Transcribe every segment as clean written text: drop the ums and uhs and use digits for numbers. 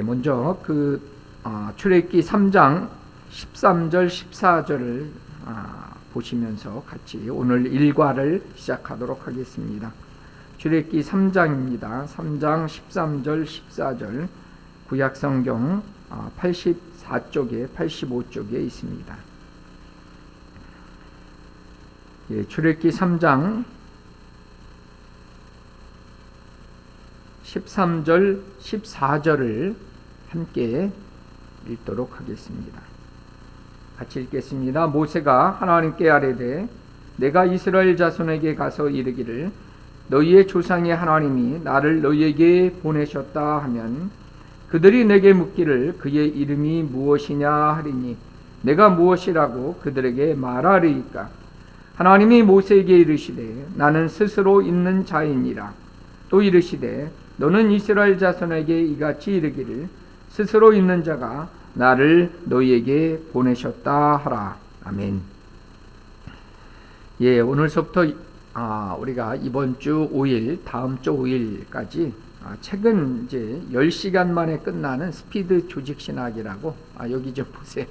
먼저 출애굽기 3장 13절 14절을 보시면서 같이 오늘 일과를 시작하도록 하겠습니다. 출애굽기 3장입니다. 3장 13절 14절 구약성경 84쪽에 85쪽에 있습니다. 출애굽기 3장 13절 14절을 함께 읽도록 하겠습니다. 같이 읽겠습니다. 모세가 하나님께 아뢰되 내가 이스라엘 자손에게 가서 이르기를 너희의 조상의 하나님이 나를 너희에게 보내셨다 하면 그들이 내게 묻기를 그의 이름이 무엇이냐 하리니 내가 무엇이라고 그들에게 말하리이까. 하나님이 모세에게 이르시되 나는 스스로 있는 자이니라. 또 이르시되 너는 이스라엘 자손에게 이같이 이르기를 스스로 있는 자가 나를 너희에게 보내셨다 하라. 아멘. 오늘서부터 우리가 이번 주 5일, 다음 주 5일까지 책은 이제 10시간 만에 끝나는 스피드 조직 신학이라고 여기 좀 보세요.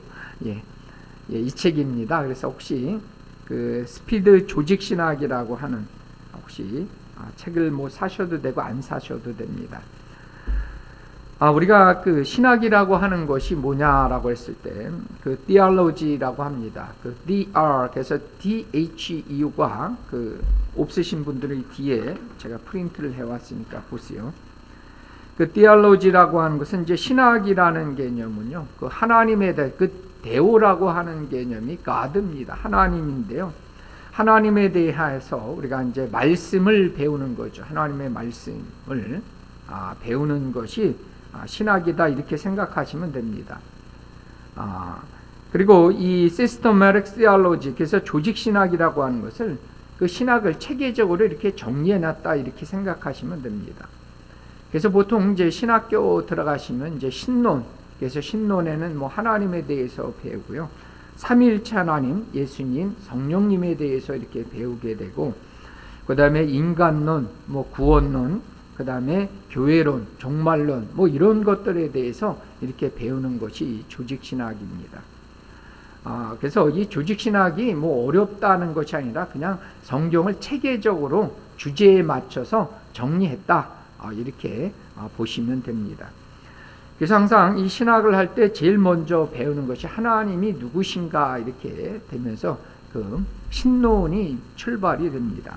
이 책입니다. 그래서 혹시 그 스피드 조직 신학이라고 하는 혹시 책을 사셔도 되고 안 사셔도 됩니다. 우리가 그 신학이라고 하는 것이 뭐냐라고 했을 때 그 theology라고 합니다. 그 dr 그래서 the우가 없으신 분들이 뒤에 제가 프린트를 해왔으니까 보세요. 그 theology라고 하는 것은 이제 신학이라는 개념은요, 그 하나님에 대해 데오라고 하는 개념이 God입니다. 하나님인데요. 하나님에 대해서 우리가 이제 말씀을 배우는 거죠. 하나님의 말씀을 배우는 것이 신학이다 이렇게 생각하시면 됩니다. 그리고 이 systematic theology, 그래서 조직 신학이라고 하는 것을 그 신학을 체계적으로 이렇게 정리해놨다 이렇게 생각하시면 됩니다. 그래서 보통 이제 신학교 들어가시면 이제 신론, 그래서 신론에는 하나님에 대해서 배우고요. 삼위일체 하나님, 예수님, 성령님에 대해서 이렇게 배우게 되고, 그 다음에 인간론, 구원론, 그 다음에 교회론, 종말론, 이런 것들에 대해서 이렇게 배우는 것이 조직신학입니다. 그래서 이 조직신학이 어렵다는 것이 아니라 그냥 성경을 체계적으로 주제에 맞춰서 정리했다. 이렇게 보시면 됩니다. 그래서 항상 이 신학을 할 때 제일 먼저 배우는 것이 하나님이 누구신가 이렇게 되면서 그 신론이 출발이 됩니다.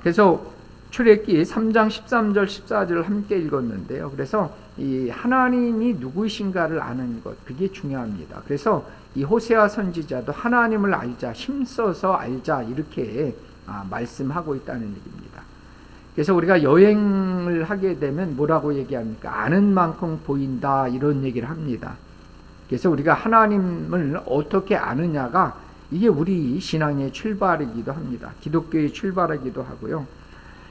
그래서 출애굽기 3장 13절 14절을 함께 읽었는데요. 그래서 이 하나님이 누구이신가를 아는 것, 그게 중요합니다. 그래서 이 호세아 선지자도 하나님을 알자, 힘써서 알자 이렇게 말씀하고 있다는 얘기입니다. 그래서 우리가 여행을 하게 되면 뭐라고 얘기합니까? 아는 만큼 보인다 이런 얘기를 합니다. 그래서 우리가 하나님을 어떻게 아느냐가 이게 우리 신앙의 출발이기도 합니다. 기독교의 출발이기도 하고요.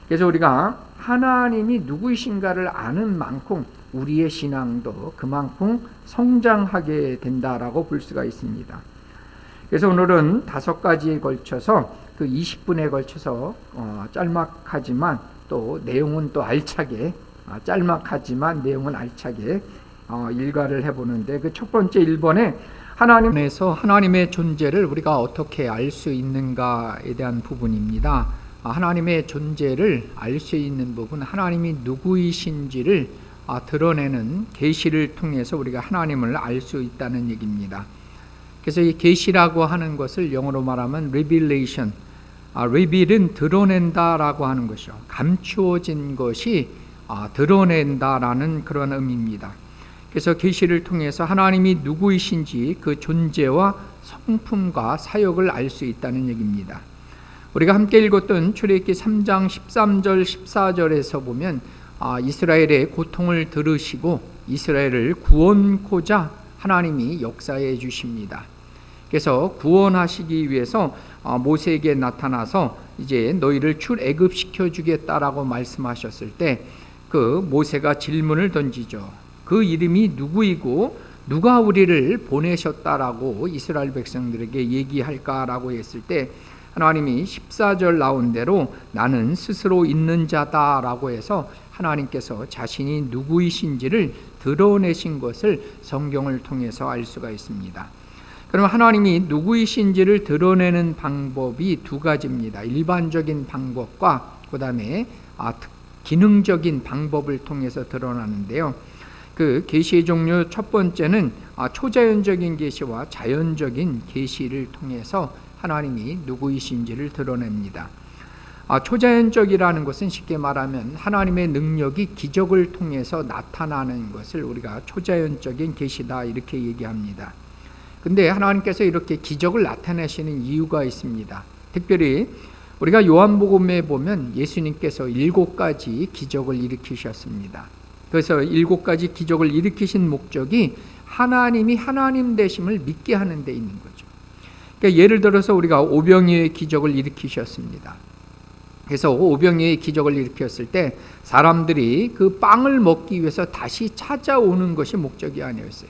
그래서 우리가 하나님이 누구이신가를 아는 만큼 우리의 신앙도 그만큼 성장하게 된다라고 볼 수가 있습니다. 그래서 오늘은 5가지에 걸쳐서 그 20분에 걸쳐서 짤막하지만 또 내용은 또 알차게, 짤막하지만 내용은 알차게 일과를 해보는데, 그 첫 번째 1번에 하나님에서 하나님의 존재를 우리가 어떻게 알 수 있는가에 대한 부분입니다. 하나님의 존재를 알 수 있는 부분, 하나님이 누구이신지를 드러내는 계시를 통해서 우리가 하나님을 알 수 있다는 얘기입니다. 그래서 이 계시라고 하는 것을 영어로 말하면 revelation, reveal은 드러낸다라고 하는 것이요, 감추어진 것이 드러낸다라는 그런 의미입니다. 그래서 계시를 통해서 하나님이 누구이신지 그 존재와 성품과 사역을 알 수 있다는 얘기입니다. 우리가 함께 읽었던 출애굽기 3장 13절 14절에서 보면 이스라엘의 고통을 들으시고 이스라엘을 구원코자 하나님이 역사해 주십니다. 그래서 구원하시기 위해서 모세에게 나타나서 이제 너희를 출애굽시켜 주겠다라고 말씀하셨을 때 그 모세가 질문을 던지죠. 그 이름이 누구이고 누가 우리를 보내셨다라고 이스라엘 백성들에게 얘기할까라고 했을 때 하나님이 14절 나온 대로 나는 스스로 있는 자다라고 해서 하나님께서 자신이 누구이신지를 드러내신 것을 성경을 통해서 알 수가 있습니다. 그럼 하나님이 누구이신지를 드러내는 방법이 두 가지입니다. 일반적인 방법과 그 다음에 기능적인 방법을 통해서 드러나는데요. 그 계시의 종류 첫 번째는 초자연적인 계시와 자연적인 계시를 통해서 하나님이 누구이신지를 드러냅니다. 초자연적이라는 것은 쉽게 말하면 하나님의 능력이 기적을 통해서 나타나는 것을 우리가 초자연적인 계시다 이렇게 얘기합니다. 근데 하나님께서 이렇게 기적을 나타내시는 이유가 있습니다. 특별히 우리가 요한복음에 보면 예수님께서 7가지 기적을 일으키셨습니다. 그래서 7가지 기적을 일으키신 목적이 하나님이 하나님 되심을 믿게 하는 데 있는 거죠. 그러니까 예를 들어서 우리가 오병이어의 기적을 일으키셨습니다. 그래서 오병이어의 기적을 일으켰을 때 사람들이 그 빵을 먹기 위해서 다시 찾아오는 것이 목적이 아니었어요.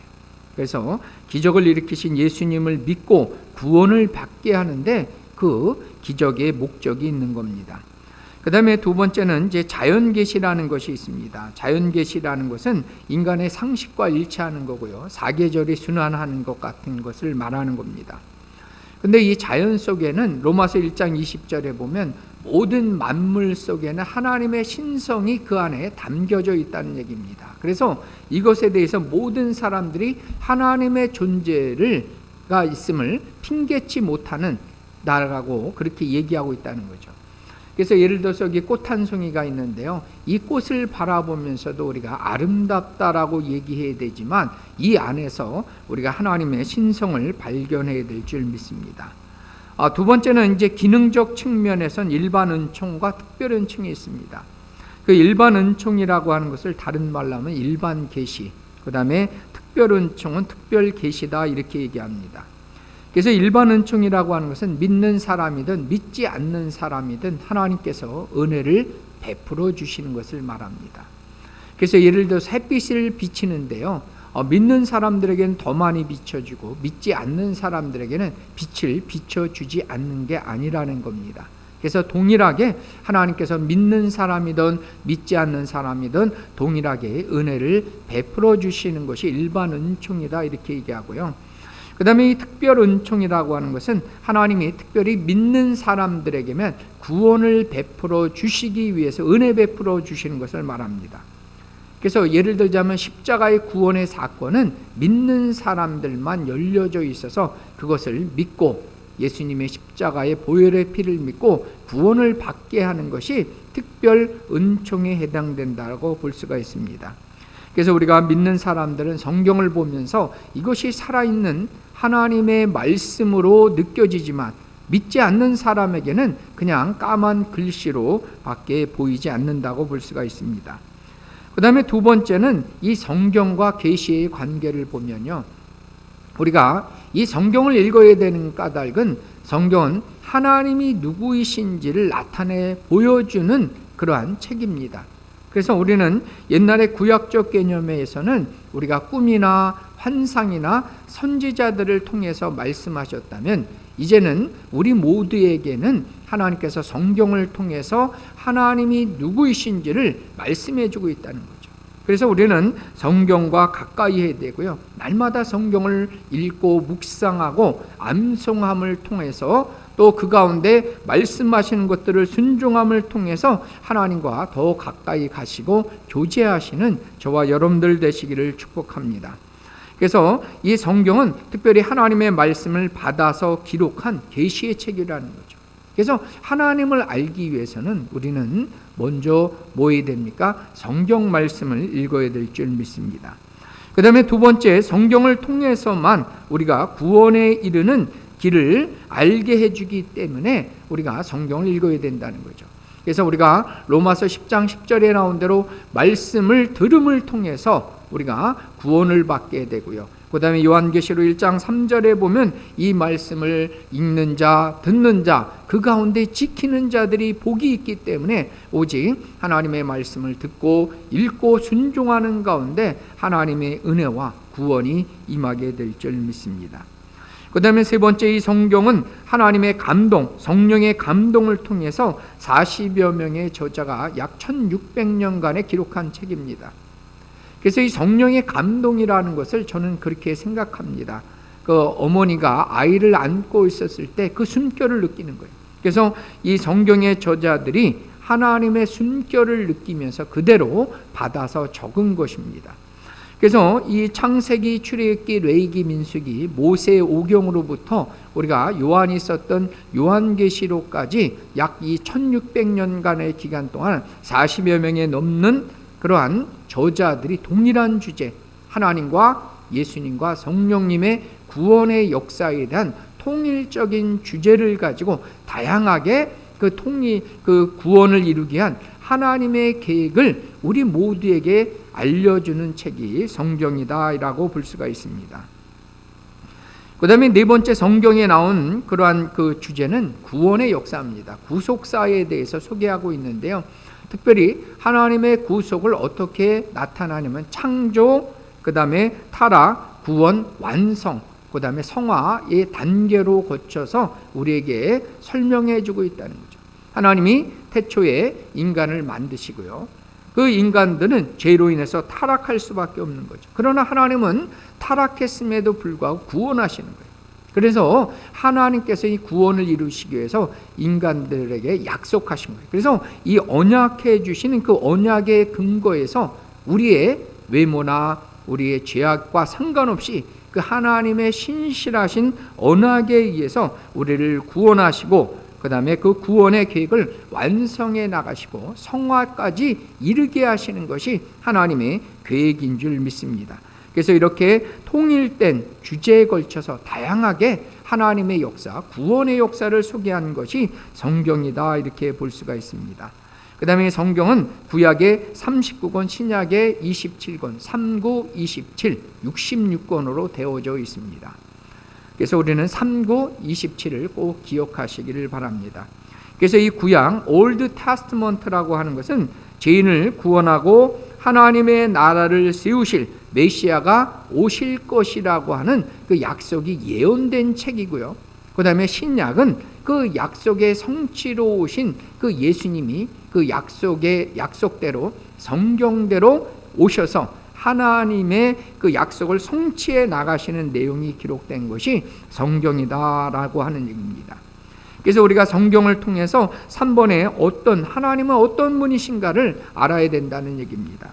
그래서 기적을 일으키신 예수님을 믿고 구원을 받게 하는데 그 기적의 목적이 있는 겁니다. 그 다음에 두 번째는 이제 자연계시라는 것이 있습니다. 자연계시라는 것은 인간의 상식과 일치하는 거고요. 사계절이 순환하는 것 같은 것을 말하는 겁니다. 근데 이 자연 속에는 로마서 1장 20절에 보면 모든 만물 속에는 하나님의 신성이 그 안에 담겨져 있다는 얘기입니다. 그래서 이것에 대해서 모든 사람들이 하나님의 존재가 있음을 핑계치 못하는 나라라고 그렇게 얘기하고 있다는 거죠. 그래서 예를 들어서 여기 꽃 한 송이가 있는데요. 이 꽃을 바라보면서도 우리가 아름답다라고 얘기해야 되지만 이 안에서 우리가 하나님의 신성을 발견해야 될 줄 믿습니다. 두 번째는 이제 기능적 측면에선 일반 은총과 특별 은총이 있습니다. 그 일반 은총이라고 하는 것을 다른 말로 하면 일반 계시, 그 다음에 특별 은총은 특별 계시다 이렇게 얘기합니다. 그래서 일반 은총이라고 하는 것은 믿는 사람이든 믿지 않는 사람이든 하나님께서 은혜를 베풀어 주시는 것을 말합니다. 그래서 예를 들어서 햇빛을 비치는데요, 믿는 사람들에게는 더 많이 비춰주고 믿지 않는 사람들에게는 빛을 비춰주지 않는 게 아니라는 겁니다. 그래서 동일하게 하나님께서 믿는 사람이든 믿지 않는 사람이든 동일하게 은혜를 베풀어 주시는 것이 일반 은총이다 이렇게 얘기하고요. 그 다음에 이 특별 은총이라고 하는 것은 하나님이 특별히 믿는 사람들에게만 구원을 베풀어 주시기 위해서 은혜 베풀어 주시는 것을 말합니다. 그래서 예를 들자면 십자가의 구원의 사건은 믿는 사람들만 열려져 있어서 그것을 믿고 예수님의 십자가의 보혈의 피를 믿고 구원을 받게 하는 것이 특별 은총에 해당된다고 볼 수가 있습니다. 그래서 우리가 믿는 사람들은 성경을 보면서 이것이 살아있는 하나님의 말씀으로 느껴지지만 믿지 않는 사람에게는 그냥 까만 글씨로 밖에 보이지 않는다고 볼 수가 있습니다. 그 다음에 두 번째는 이 성경과 계시의 관계를 보면요, 우리가 이 성경을 읽어야 되는 까닭은 성경은 하나님이 누구이신지를 나타내 보여주는 그러한 책입니다. 그래서 우리는 옛날의 구약적 개념에서는 우리가 꿈이나 환상이나 선지자들을 통해서 말씀하셨다면 이제는 우리 모두에게는 하나님께서 성경을 통해서 하나님이 누구이신지를 말씀해 주고 있다는 거죠. 그래서 우리는 성경과 가까이 해야 되고요, 날마다 성경을 읽고 묵상하고 암송함을 통해서 또 그 가운데 말씀하시는 것들을 순종함을 통해서 하나님과 더 가까이 가시고 교제하시는 저와 여러분들 되시기를 축복합니다. 그래서 이 성경은 특별히 하나님의 말씀을 받아서 기록한 계시의 책이라는 거죠. 그래서 하나님을 알기 위해서는 우리는 먼저 뭐 해야 됩니까? 성경 말씀을 읽어야 될 줄 믿습니다. 그 다음에 두 번째, 성경을 통해서만 우리가 구원에 이르는 길을 알게 해주기 때문에 우리가 성경을 읽어야 된다는 거죠. 그래서 우리가 로마서 10장 10절에 나온 대로 말씀을 들음을 통해서 우리가 구원을 받게 되고요. 그 다음에 요한계시록 1장 3절에 보면 이 말씀을 읽는 자, 듣는 자, 그 가운데 지키는 자들이 복이 있기 때문에 오직 하나님의 말씀을 듣고 읽고 순종하는 가운데 하나님의 은혜와 구원이 임하게 될 줄 믿습니다. 그 다음에 세 번째, 이 성경은 하나님의 감동, 성령의 감동을 통해서 40여 명의 저자가 약 1600년간에 기록한 책입니다. 그래서 이 성령의 감동이라는 것을 저는 그렇게 생각합니다. 그 어머니가 아이를 안고 있었을 때 그 숨결을 느끼는 거예요. 그래서 이 성경의 저자들이 하나님의 숨결을 느끼면서 그대로 받아서 적은 것입니다. 그래서 이 창세기, 출애굽기, 레위기, 민수기, 모세 오경으로부터 우리가 요한이 썼던 요한계시록까지 약 이 1600년간의 기간 동안 40여 명에 넘는 그러한 저자들이 동일한 주제, 하나님과 예수님과 성령님의 구원의 역사에 대한 통일적인 주제를 가지고 다양하게 그 구원을 이루기 위한 하나님의 계획을 우리 모두에게 알려주는 책이 성경이다라고 볼 수가 있습니다. 그 다음에 네 번째, 성경에 나온 그러한 그 주제는 구원의 역사입니다. 구속사에 대해서 소개하고 있는데요. 특별히 하나님의 구속을 어떻게 나타나냐면 창조, 그 다음에 타락, 구원, 완성, 그 다음에 성화의 단계로 거쳐서 우리에게 설명해 주고 있다는 거죠. 하나님이 태초에 인간을 만드시고요, 그 인간들은 죄로 인해서 타락할 수밖에 없는 거죠. 그러나 하나님은 타락했음에도 불구하고 구원하시는 거예요. 그래서 하나님께서 이 구원을 이루시기 위해서 인간들에게 약속하신 거예요. 그래서 이 언약해 주시는 그 언약의 근거에서 우리의 외모나 우리의 죄악과 상관없이 그 하나님의 신실하신 언약에 의해서 우리를 구원하시고, 그 다음에 그 구원의 계획을 완성해 나가시고 성화까지 이르게 하시는 것이 하나님의 계획인 줄 믿습니다. 그래서 이렇게 통일된 주제에 걸쳐서 다양하게 하나님의 역사, 구원의 역사를 소개한 것이 성경이다, 이렇게 볼 수가 있습니다. 그 다음에 성경은 구약의 39권, 신약의 27권, 39, 27, 66권으로 되어져 있습니다. 그래서 우리는 39, 27을 꼭 기억하시기를 바랍니다. 그래서 이 구약, 올드 테스트먼트라고 하는 것은 죄인을 구원하고 하나님의 나라를 세우실 메시아가 오실 것이라고 하는 그 약속이 예언된 책이고요. 그 다음에 신약은 그 약속의 성취로 오신 그 예수님이 그 약속대로 성경대로 오셔서 하나님의 그 약속을 성취해 나가시는 내용이 기록된 것이 성경이다라고 하는 얘기입니다. 그래서 우리가 성경을 통해서 3번에 하나님은 어떤 분이신가를 알아야 된다는 얘기입니다.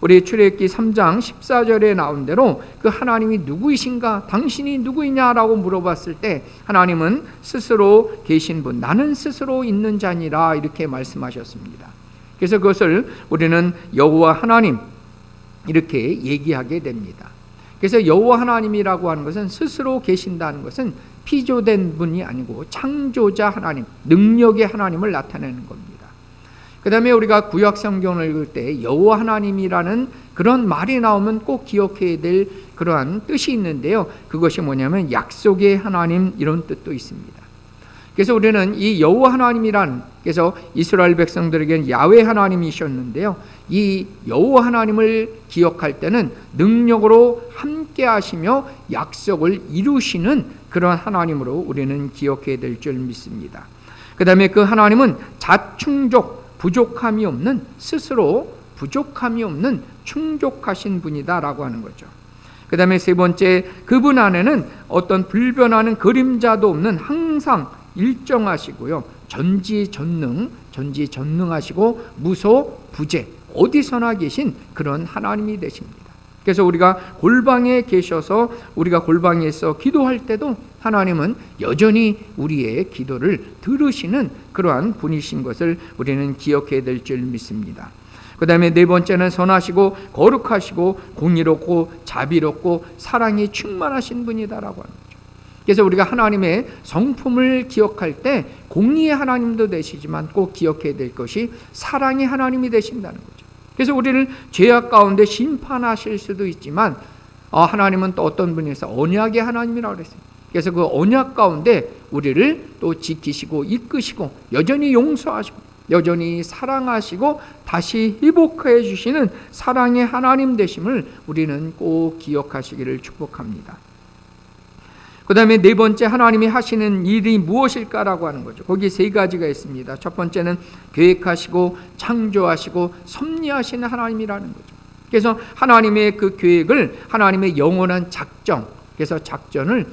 우리 출애굽기 3장 14절에 나온 대로 그 하나님이 누구이신가, 당신이 누구이냐라고 물어봤을 때 하나님은 스스로 계신 분, 나는 스스로 있는 자니라, 이렇게 말씀하셨습니다. 그래서 그것을 우리는 여호와 하나님 이렇게 얘기하게 됩니다. 그래서 여호와 하나님이라고 하는 것은 스스로 계신다는 것은 피조된 분이 아니고 창조자 하나님, 능력의 하나님을 나타내는 겁니다. 그 다음에 우리가 구약 성경을 읽을 때 여호와 하나님이라는 그런 말이 나오면 꼭 기억해야 될 그러한 뜻이 있는데요. 그것이 뭐냐면 약속의 하나님, 이런 뜻도 있습니다. 그래서 우리는 이 여호와 하나님이란, 그래서 이스라엘 백성들에게는 야훼 하나님이셨는데요, 이 여호와 하나님을 기억할 때는 능력으로 함께 하시며 약속을 이루시는 그런 하나님으로 우리는 기억해야 될 줄 믿습니다. 그 다음에 그 하나님은 자충족, 부족함이 없는, 스스로 부족함이 없는 충족하신 분이다라고 하는 거죠. 그 다음에 세 번째, 그분 안에는 어떤 불변하는 그림자도 없는, 항상 일정하시고요, 전지전능하시고 무소부재, 어디서나 계신 그런 하나님이 되십니다. 그래서 우리가 골방에 계셔서 우리가 골방에서 기도할 때도 하나님은 여전히 우리의 기도를 들으시는 그러한 분이신 것을 우리는 기억해야 될 줄 믿습니다. 그 다음에 네 번째는 선하시고 거룩하시고 공의롭고 자비롭고 사랑이 충만하신 분이다라고 하는 거죠. 그래서 우리가 하나님의 성품을 기억할 때 공의의 하나님도 되시지만 꼭 기억해야 될 것이 사랑의 하나님이 되신다는 거죠. 그래서 우리를 죄악 가운데 심판하실 수도 있지만 하나님은 또 어떤 분이서 언약의 하나님이라고 그랬어요. 그래서 그 언약 가운데 우리를 또 지키시고 이끄시고 여전히 용서하시고 여전히 사랑하시고 다시 회복해 주시는 사랑의 하나님 되심을 우리는 꼭 기억하시기를 축복합니다. 그 다음에 네 번째, 하나님이 하시는 일이 무엇일까라고 하는 거죠. 거기 세 가지가 있습니다. 첫 번째는 계획하시고 창조하시고 섭리하시는 하나님이라는 거죠. 그래서 하나님의 그 계획을 하나님의 영원한 작정, 그래서 작정을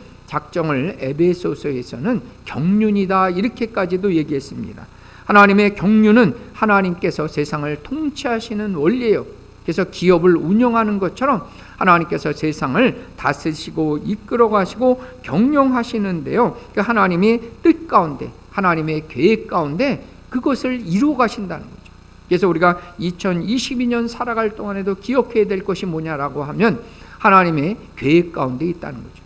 에베소서에서는 경륜이다 이렇게까지도 얘기했습니다. 하나님의 경륜은 하나님께서 세상을 통치하시는 원리예요. 그래서 기업을 운영하는 것처럼 하나님께서 세상을 다스리시고 이끌어 가시고 경영하시는데요, 그 하나님의 뜻 가운데, 하나님의 계획 가운데 그것을 이루어 가신다는 거죠. 그래서 우리가 2022년 살아갈 동안에도 기억해야 될 것이 뭐냐라고 하면 하나님의 계획 가운데 있다는 거죠.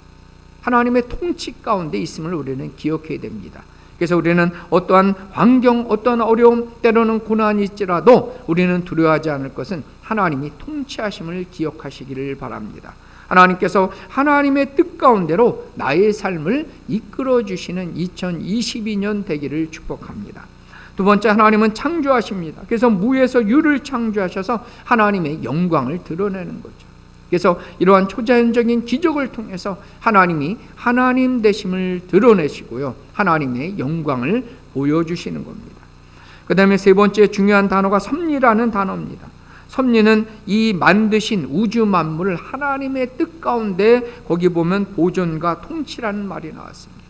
하나님의 통치 가운데 있음을 우리는 기억해야 됩니다. 그래서 우리는 어떠한 환경, 어떠한 어려움, 때로는 고난이 있지라도 우리는 두려워하지 않을 것은 하나님이 통치하심을 기억하시기를 바랍니다. 하나님께서 하나님의 뜻 가운데로 나의 삶을 이끌어 주시는 2022년 되기를 축복합니다. 두 번째, 하나님은 창조하십니다. 그래서 무에서 유를 창조하셔서 하나님의 영광을 드러내는 거죠. 그래서 이러한 초자연적인 기적을 통해서 하나님이 하나님 되심을 드러내시고요, 하나님의 영광을 보여주시는 겁니다. 그 다음에 세 번째 중요한 단어가 섭리라는 단어입니다. 섭리는 이 만드신 우주 만물을 하나님의 뜻 가운데, 거기 보면 보존과 통치라는 말이 나왔습니다.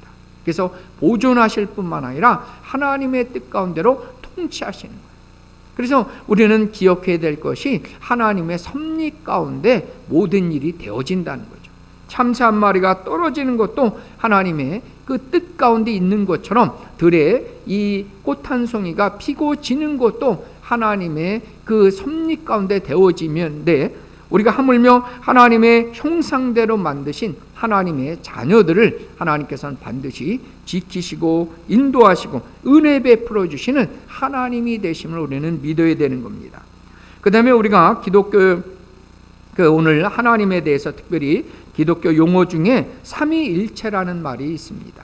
그래서 보존하실 뿐만 아니라 하나님의 뜻 가운데로 통치하시는 거예요. 그래서 우리는 기억해야 될 것이 하나님의 섭리 가운데 모든 일이 되어진다는 거죠. 참새 한 마리가 떨어지는 것도 하나님의 그 뜻 가운데 있는 것처럼, 들에 이 꽃 한 송이가 피고 지는 것도 하나님의 그 섭리 가운데 되어지면, 우리가 하물며 하나님의 형상대로 만드신 하나님의 자녀들을 하나님께서는 반드시 지키시고 인도하시고 은혜 베풀어 주시는 하나님이 되심을 우리는 믿어야 되는 겁니다. 그 다음에 우리가 기독교 오늘 하나님에 대해서 특별히 기독교 용어 중에 삼위일체라는 말이 있습니다.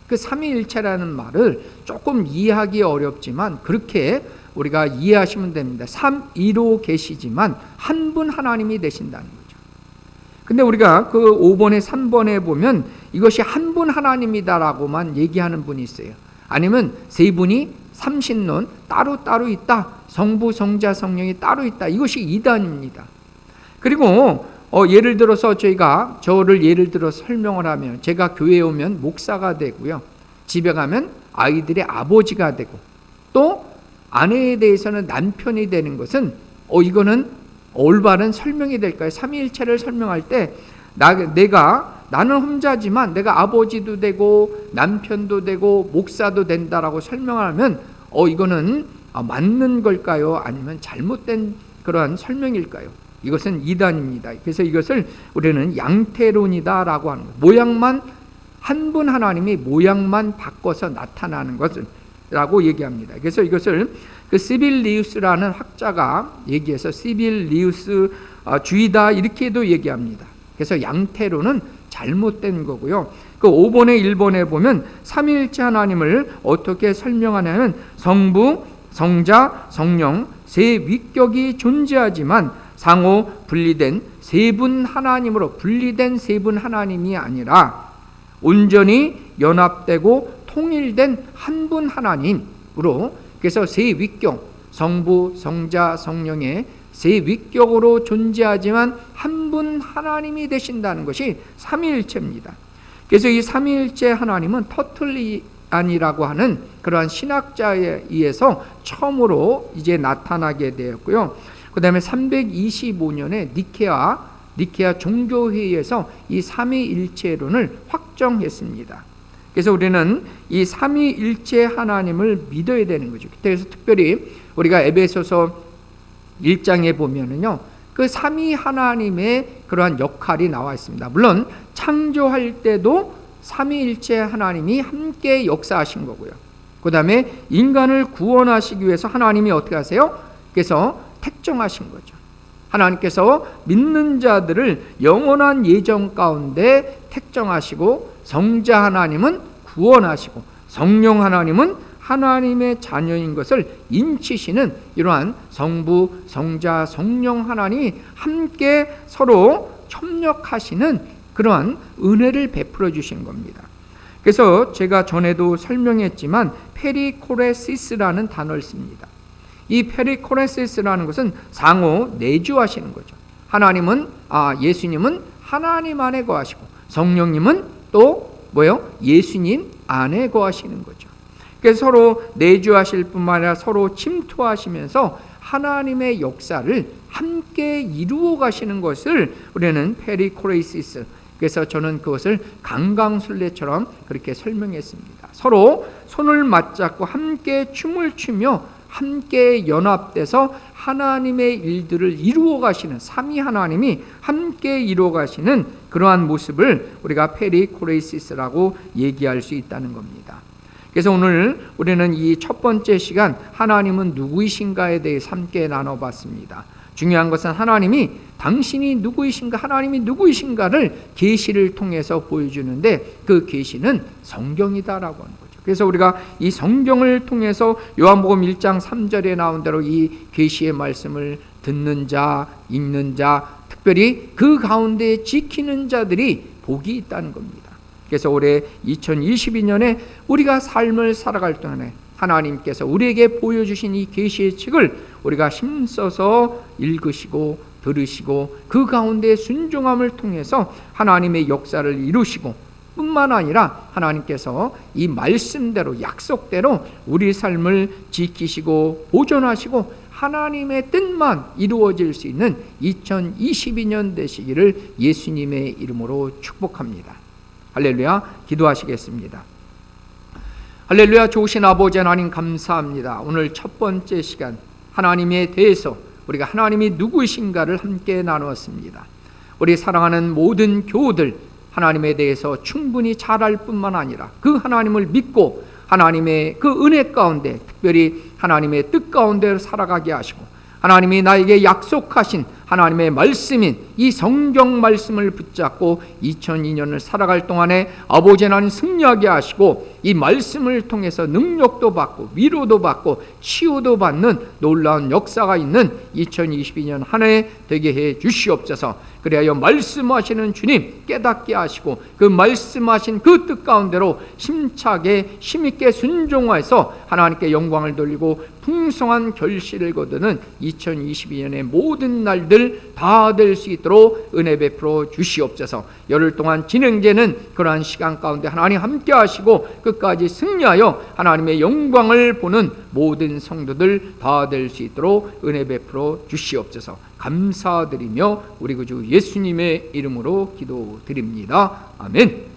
그 삼위일체라는 말을 조금 이해하기 어렵지만 그렇게 우리가 이해하시면 됩니다. 삼위로 계시지만 한 분 하나님이 되신다는 거죠. 근데 우리가 그 5번에 3번에 보면 이것이 한 분 하나님이다라고만 얘기하는 분이 있어요. 아니면 세 분이 삼신론 따로 있다, 성부, 성자, 성령이 따로 있다, 이것이 이단입니다. 그리고 예를 들어서 저를 예를 들어 설명을 하면, 제가 교회에 오면 목사가 되고요, 집에 가면 아이들의 아버지가 되고, 또 아내에 대해서는 남편이 되는 것은 이거는 올바른 설명이 될까요? 삼위일체를 설명할 때 나는 혼자지만 내가 아버지도 되고 남편도 되고 목사도 된다라고 설명하면 이거는 맞는 걸까요? 아니면 잘못된 그러한 설명일까요? 이것은 이단입니다. 그래서 이것을 우리는 양태론이다라고 하는 거예요. 모양만, 한 분 하나님이 모양만 바꿔서 나타나는 것을 라고 얘기합니다. 그래서 이것을 그 시빌리우스라는 학자가 얘기해서 시빌리우스 주의다 이렇게도 얘기합니다. 그래서 양태론은 잘못된 거고요. 그 5번에 1번에 보면 삼위일체 하나님을 어떻게 설명하냐면, 성부, 성자, 성령 세 위격이 존재하지만 상호 분리된 세 분 하나님으로, 분리된 세 분 하나님이 아니라 온전히 연합되고 통일된 한 분 하나님으로, 그래서 세 위격, 성부, 성자, 성령의 세 위격으로 존재하지만 한 분 하나님이 되신다는 것이 삼위일체입니다. 그래서 이 삼위일체 하나님은 터틀리안이라고 하는 그러한 신학자에 의해서 처음으로 이제 나타나게 되었고요. 그 다음에 325년에 니케아 종교회의에서 이 삼위일체론을 확정했습니다. 그래서 우리는 이 삼위일체 하나님을 믿어야 되는 거죠. 그래서 특별히 우리가 에베소서 1장에 보면은요, 그 삼위 하나님의 그러한 역할이 나와 있습니다. 물론 창조할 때도 삼위일체 하나님이 함께 역사하신 거고요. 그 다음에 인간을 구원하시기 위해서 하나님이 어떻게 하세요? 그래서 택정하신 거죠. 하나님께서 믿는 자들을 영원한 예정 가운데 택정하시고, 성자 하나님은 구원하시고 성령 하나님은 하나님의 자녀인 것을 인치시는 이러한 성부, 성자, 성령 하나님이 함께 서로 협력하시는 그러한 은혜를 베풀어 주신 겁니다. 그래서 제가 전에도 설명했지만 페리코레시스라는 단어를 씁니다. 이 페리코레시스라는 것은 상호 내주하시는 거죠. 예수님은 하나님 안에 거하시고 성령님은 또 예수님 안에 거하시는 거죠. 그래서 서로 내주하실 뿐만 아니라 서로 침투하시면서 하나님의 역사를 함께 이루어 가시는 것을 우리는 페리코레시스, 그래서 저는 그것을 강강술래처럼 그렇게 설명했습니다. 서로 손을 맞잡고 함께 춤을 추며 함께 연합돼서 하나님의 일들을 이루어 가시는, 삼위 하나님이 함께 이루어 가시는 그러한 모습을 우리가 페리코레시스라고 얘기할 수 있다는 겁니다. 그래서 오늘 우리는 이 첫 번째 시간 하나님은 누구이신가에 대해서 함께 나눠봤습니다. 중요한 것은 하나님이 당신이 누구이신가, 하나님이 누구이신가를 계시를 통해서 보여주는데 그 계시는 성경이다라고 하는 거죠. 그래서 우리가 이 성경을 통해서 요한복음 1장 3절에 나온 대로 이 계시의 말씀을 듣는 자, 읽는 자, 특별히 그 가운데 지키는 자들이 복이 있다는 겁니다. 그래서 올해 2022년에 우리가 삶을 살아갈 동안에 하나님께서 우리에게 보여주신 이 계시의 책을 우리가 힘써서 읽으시고 들으시고 그 가운데 순종함을 통해서 하나님의 역사를 이루시고 뿐만 아니라 하나님께서 이 말씀대로 약속대로 우리 삶을 지키시고 보존하시고 하나님의 뜻만 이루어질 수 있는 2022년 되시기를 예수님의 이름으로 축복합니다. 할렐루야. 기도하시겠습니다. 할렐루야. 좋으신 아버지 하나님 감사합니다. 오늘 첫 번째 시간 하나님에 대해서 우리가 하나님이 누구이신가를 함께 나누었습니다. 우리 사랑하는 모든 교우들 하나님에 대해서 충분히 잘 알 뿐만 아니라 그 하나님을 믿고 하나님의 그 은혜 가운데 특별히 하나님의 뜻 가운데 살아가게 하시고 하나님이 나에게 약속하신 하나님의 말씀인 이 성경 말씀을 붙잡고 2002년을 살아갈 동안에 아버지 하나님 승리하게 하시고 이 말씀을 통해서 능력도 받고 위로도 받고 치유도 받는 놀라운 역사가 있는 2022년 한 해 되게 해 주시옵소서. 그래야 말씀하시는 주님 깨닫게 하시고 그 말씀하신 그 뜻 가운데로 힘차게 힘있게 순종해서 하나님께 영광을 돌리고 풍성한 결실을 거두는 2022년의 모든 날들 다 될 수 있도록 은혜 베풀어 주시옵소서. 열흘 동안 진행되는 그러한 시간 가운데 하나님 함께 하시고 끝까지 승리하여 하나님의 영광을 보는 모든 성도들 다 될 수 있도록 은혜 베풀어 주시옵소서. 감사드리며 우리 구주 예수님의 이름으로 기도드립니다. 아멘.